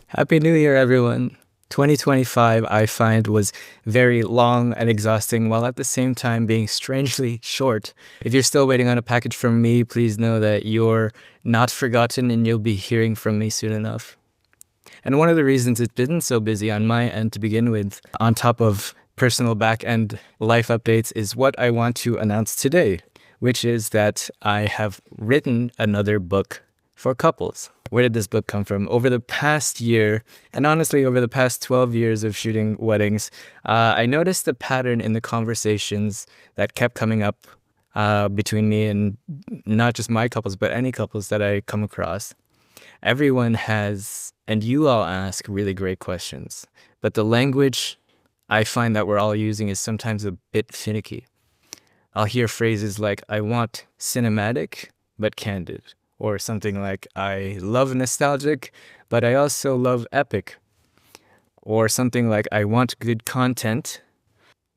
Happy New Year, everyone. 2025, I find, was very long and exhausting while at the same time being strangely short. If you're still waiting on a package from me, please know that you're not forgotten and you'll be hearing from me soon enough. And one of the reasons it's been so busy on my end to begin with, on top of personal back end life updates, is what I want to announce today, which is that I have written another book for couples. Where did this book come from? Over the past year, and honestly, over the past 12 years of shooting weddings, I noticed a pattern in the conversations that kept coming up between me and not just my couples, but any couples that I come across. Everyone has, and you all ask really great questions, but the language I find that we're all using is sometimes a bit finicky. I'll hear phrases like, I want cinematic, but candid. Or something like, I love nostalgic, but I also love epic. Or something like, I want good content,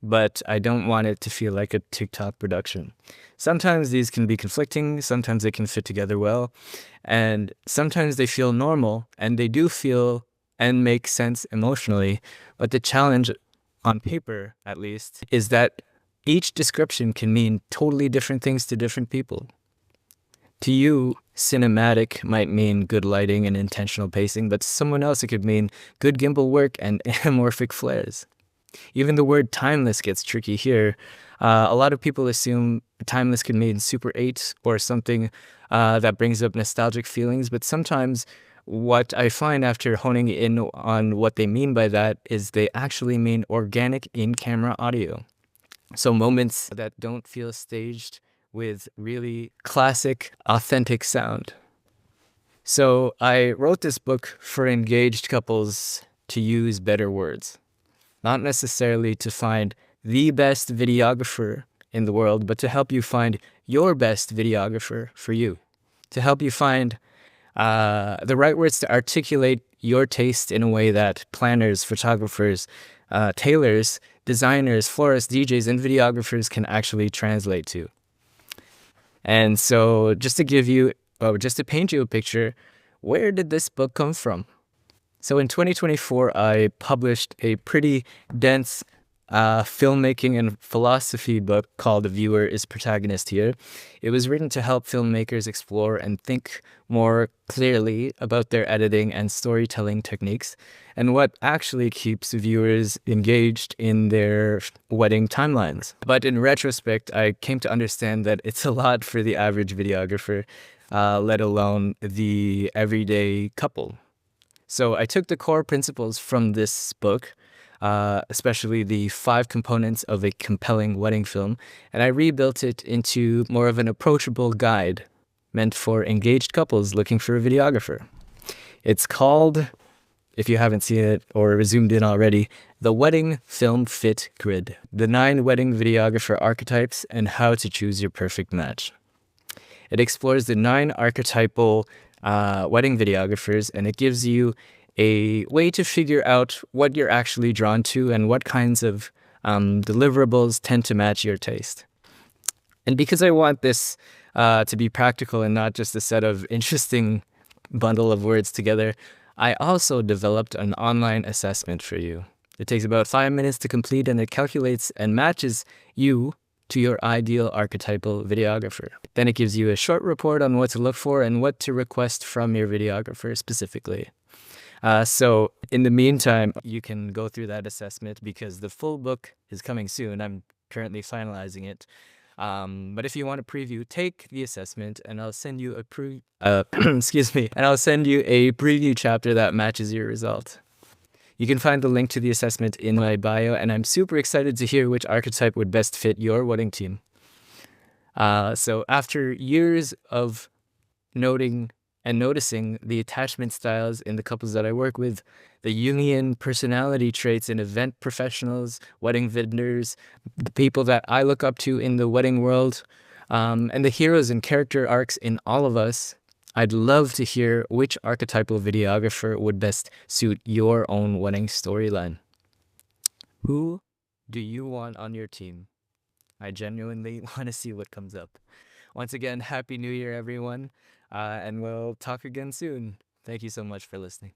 but I don't want it to feel like a TikTok production. Sometimes these can be conflicting, sometimes they can fit together well, and sometimes they feel normal, and they do feel and make sense emotionally. But the challenge, on paper at least, is that each description can mean totally different things to different people. To you, cinematic might mean good lighting and intentional pacing, but to someone else it could mean good gimbal work and anamorphic flares. Even the word timeless gets tricky here. A lot of people assume timeless could mean Super 8 or something that brings up nostalgic feelings, but sometimes what I find after honing in on what they mean by that is they actually mean organic in-camera audio. So moments that don't feel staged with really classic, authentic sound. So I wrote this book for engaged couples to use better words. Not necessarily to find the best videographer in the world, but to help you find your best videographer for you. To help you find the right words to articulate your taste in a way that planners, photographers, tailors, designers, florists, DJs, and videographers can actually translate to. And so just to paint you a picture, where did this book come from? So in 2024, I published a pretty dense filmmaking and philosophy book called The Viewer is Protagonist Here. It was written to help filmmakers explore and think more clearly about their editing and storytelling techniques and what actually keeps viewers engaged in their wedding timelines. But in retrospect, I came to understand that it's a lot for the average videographer, let alone the everyday couple. So I took the core principles from this book, especially the 5 components of a compelling wedding film, and I rebuilt it into more of an approachable guide meant for engaged couples looking for a videographer. It's called, if you haven't seen it or zoomed in already, The Wedding Film Fit Grid, the 9 wedding videographer archetypes and how to choose your perfect match. It explores the 9 archetypal wedding videographers, and it gives you a way to figure out what you're actually drawn to and what kinds of deliverables tend to match your taste. And because I want this to be practical and not just a set of interesting bundle of words together, I also developed an online assessment for you. It takes about 5 minutes to complete, and it calculates and matches you to your ideal archetypal videographer. Then it gives you a short report on what to look for and what to request from your videographer specifically. So in the meantime, you can go through that assessment because the full book is coming soon. I'm currently finalizing it. But if you want a preview, take the assessment and I'll send you and I'll send you a preview chapter that matches your result. You can find the link to the assessment in my bio, and I'm super excited to hear which archetype would best fit your wedding team. So after years of noting and noticing the attachment styles in the couples that I work with, the Jungian personality traits in event professionals, wedding vendors, the people that I look up to in the wedding world, and the heroes and character arcs in all of us, I'd love to hear which archetypal videographer would best suit your own wedding storyline. Who do you want on your team? I genuinely want to see what comes up. Once again, Happy New Year, everyone, and we'll talk again soon. Thank you so much for listening.